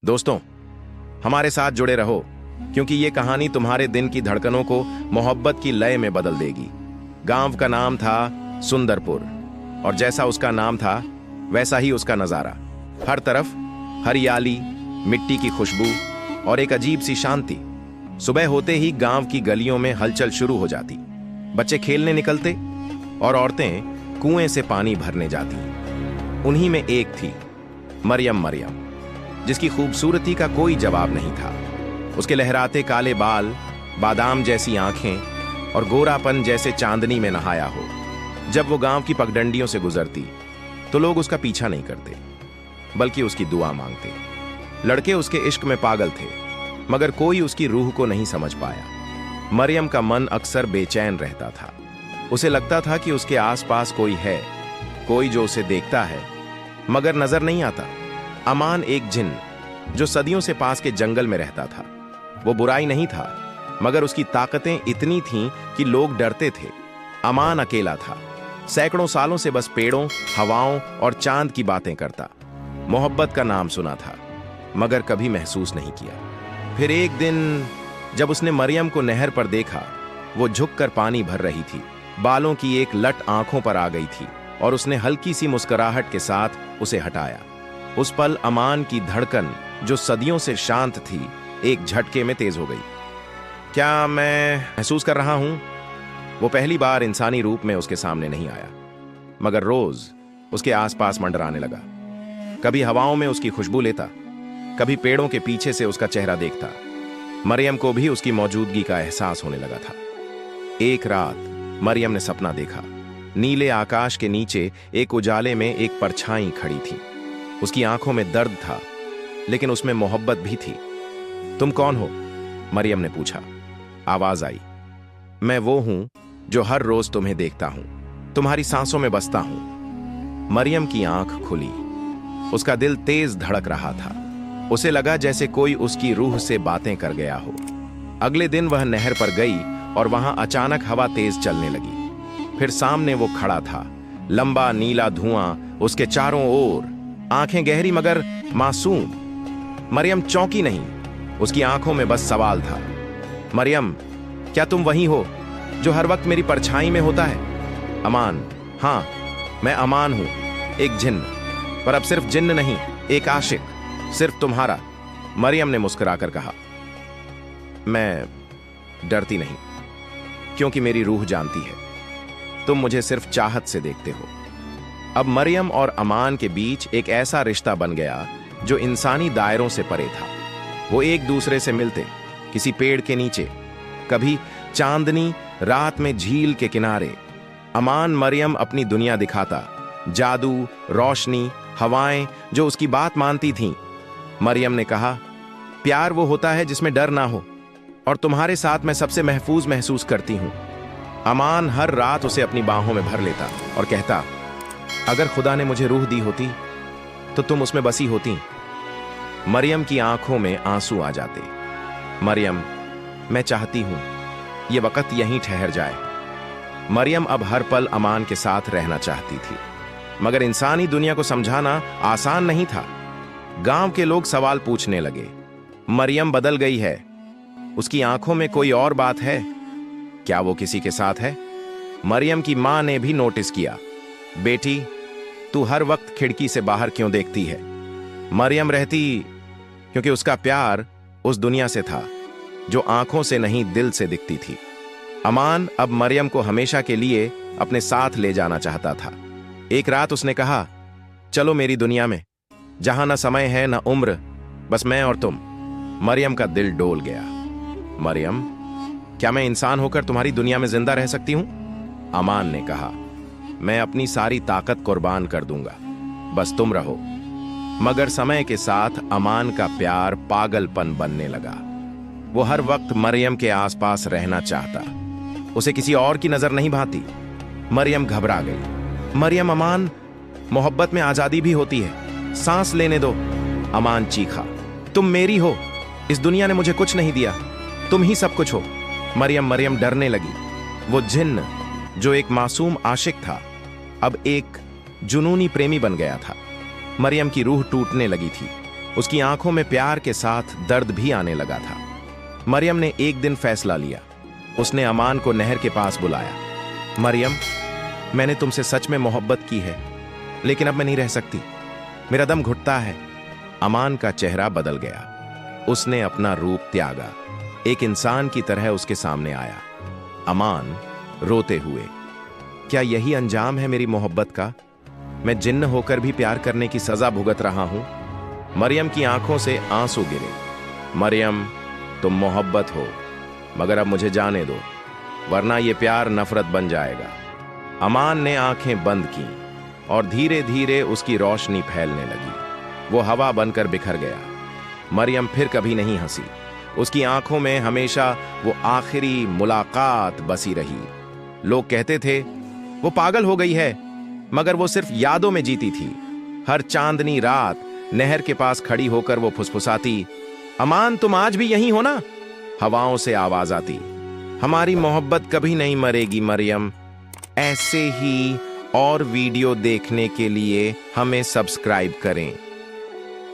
दोस्तों, हमारे साथ जुड़े रहो क्योंकि ये कहानी तुम्हारे दिन की धड़कनों को मोहब्बत की लय में बदल देगी। गांव का नाम था सुंदरपुर और जैसा उसका नाम था वैसा ही उसका नजारा। हर तरफ हरियाली, मिट्टी की खुशबू और एक अजीब सी शांति। सुबह होते ही गांव की गलियों में हलचल शुरू हो जाती। बच्चे खेलने निकलते और औरतें कुएं से पानी भरने जाती। उन्हीं में एक थी मरियम, जिसकी खूबसूरती का कोई जवाब नहीं था। उसके लहराते काले बाल, बादाम जैसी आंखें और गोरापन जैसे चांदनी में नहाया हो। जब वो गांव की पगडंडियों से गुजरती तो लोग उसका पीछा नहीं करते बल्कि उसकी दुआ मांगते। लड़के उसके इश्क में पागल थे मगर कोई उसकी रूह को नहीं समझ पाया। मरियम का मन अक्सर बेचैन रहता था। उसे लगता था कि उसके आसपास कोई है, कोई जो उसे देखता है मगर नजर नहीं आता। अमान एक जिन जो सदियों से पास के जंगल में रहता था। वो बुराई नहीं था मगर उसकी ताकतें इतनी थीं कि लोग डरते थे। अमान अकेला था, सैकड़ों सालों से बस पेड़ों, हवाओं और चांद की बातें करता। मोहब्बत का नाम सुना था मगर कभी महसूस नहीं किया। फिर एक दिन जब उसने मरियम को नहर पर देखा, वो झुककर पानी भर रही थी। बालों की एक लट आंखों पर आ गई थी और उसने हल्की सी मुस्कुराहट के साथ उसे हटाया। उस पल अमान की धड़कन जो सदियों से शांत थी एक झटके में तेज हो गई। क्या मैं महसूस कर रहा हूं? वो पहली बार इंसानी रूप में उसके सामने नहीं आया मगर रोज उसके आसपास मंडराने लगा। कभी हवाओं में उसकी खुशबू लेता, कभी पेड़ों के पीछे से उसका चेहरा देखता। मरियम को भी उसकी मौजूदगी का एहसास होने लगा था। एक रात मरियम ने सपना देखा। नीले आकाश के नीचे एक उजाले में एक परछाई खड़ी थी। उसकी आंखों में दर्द था लेकिन उसमें मोहब्बत भी थी। तुम कौन हो? मरियम ने पूछा। आवाज आई, मैं वो हूं जो हर रोज तुम्हें देखता हूं, तुम्हारी सांसों में बसता हूं। मरियम की आंख खुली। उसका दिल तेज धड़क रहा था। उसे लगा जैसे कोई उसकी रूह से बातें कर गया हो। अगले दिन वह नहर पर गई और वहां अचानक हवा तेज चलने लगी। फिर सामने वो खड़ा था, लंबा नीला धुआं उसके चारों ओर, आंखें गहरी मगर मासूम। मरियम चौंकी नहीं, उसकी आंखों में बस सवाल था। मरियम, क्या तुम वही हो जो हर वक्त मेरी परछाई में होता है? अमान, हां, मैं अमान हूं, एक जिन्न, पर अब सिर्फ जिन्न नहीं, एक आशिक, सिर्फ तुम्हारा। मरियम ने मुस्कुराकर कहा। मैं डरती नहीं क्योंकि मेरी रूह जानती है तुम मुझे सिर्फ चाहत से देखते हो। अब मरियम और अमान के बीच एक ऐसा रिश्ता बन गया जो इंसानी दायरों से परे था। वो एक दूसरे से मिलते, किसी पेड़ के नीचे, कभी चांदनी रात में झील के किनारे। अमान मरियम अपनी दुनिया दिखाता, जादू, रोशनी, हवाएं जो उसकी बात मानती थीं। मरियम ने कहा, प्यार वो होता है जिसमें डर ना हो और तुम्हारे साथ मैं सबसे महफूज महसूस करती हूं। अमान हर रात उसे अपनी बाहों में भर लेता और कहता, अगर खुदा ने मुझे रूह दी होती तो तुम उसमें बसी होती। मरियम की आंखों में आंसू आ जाते। मरियम, मैं चाहती हूं ये वक्त यहीं ठहर जाए। मरियम अब हर पल अमान के साथ रहना चाहती थी मगर इंसानी दुनिया को समझाना आसान नहीं था। गांव के लोग सवाल पूछने लगे, मरियम बदल गई है, उसकी आंखों में कोई और बात है, क्या वो किसी के साथ है? मरियम की मां ने भी नोटिस किया, बेटी, तू हर वक्त खिड़की से बाहर क्यों देखती है? मरियम रहती क्योंकि उसका प्यार उस दुनिया से था जो आंखों से नहीं दिल से दिखती थी। अमान अब मरियम को हमेशा के लिए अपने साथ ले जाना चाहता था। एक रात उसने कहा, चलो मेरी दुनिया में, जहां ना समय है ना उम्र, बस मैं और तुम। मरियम का दिल डोल गया। मरियम, क्या मैं इंसान होकर तुम्हारी दुनिया में जिंदा रह सकती हूं? अमान ने कहा, मैं अपनी सारी ताकत कुर्बान कर दूंगा, बस तुम रहो। मगर समय के साथ अमान का प्यार पागलपन बनने लगा। वो हर वक्त मरियम के आसपास रहना चाहता, उसे किसी और की नजर नहीं भाती। मरियम घबरा गई। मरियम, अमान, मोहब्बत में आजादी भी होती है, सांस लेने दो। अमान चीखा, तुम मेरी हो, इस दुनिया ने मुझे कुछ नहीं दिया, तुम ही सब कुछ हो। मरियम डरने लगी। वो जिन्न जो एक मासूम आशिक था अब एक जुनूनी प्रेमी बन गया था। मरियम की रूह टूटने लगी थी। उसकी आंखों में प्यार के साथ दर्द भी आने लगा था। मरियम ने एक दिन फैसला लिया। उसने अमान को नहर के पास बुलाया। मरियम, मैंने तुमसे सच में मोहब्बत की है, लेकिन अब मैं नहीं रह सकती, मेरा दम घुटता है। अमान का चेहरा बदल गया। उसने अपना रूप त्यागा, एक इंसान की तरह उसके सामने आया। अमान रोते हुए, क्या यही अंजाम है मेरी मोहब्बत का? मैं जिन्न होकर भी प्यार करने की सजा भुगत रहा हूं। मरियम की आंखों से आंसू गिरे। मरियम, तुम मोहब्बत हो, मगर अब मुझे जाने दो, वरना यह प्यार नफरत बन जाएगा। अमान ने आंखें बंद की और धीरे धीरे उसकी रोशनी फैलने लगी। वो हवा बनकर बिखर गया। मरियम फिर कभी नहीं हंसी। उसकी आंखों में हमेशा वो आखिरी मुलाकात बसी रही। लोग कहते थे वो पागल हो गई है, मगर वो सिर्फ यादों में जीती थी। हर चांदनी रात नहर के पास खड़ी होकर वो फुसफुसाती, अमान तुम आज भी यहीं हो ना? हवाओं से आवाज आती, हमारी मोहब्बत कभी नहीं मरेगी मरियम। ऐसे ही और वीडियो देखने के लिए हमें सब्सक्राइब करें।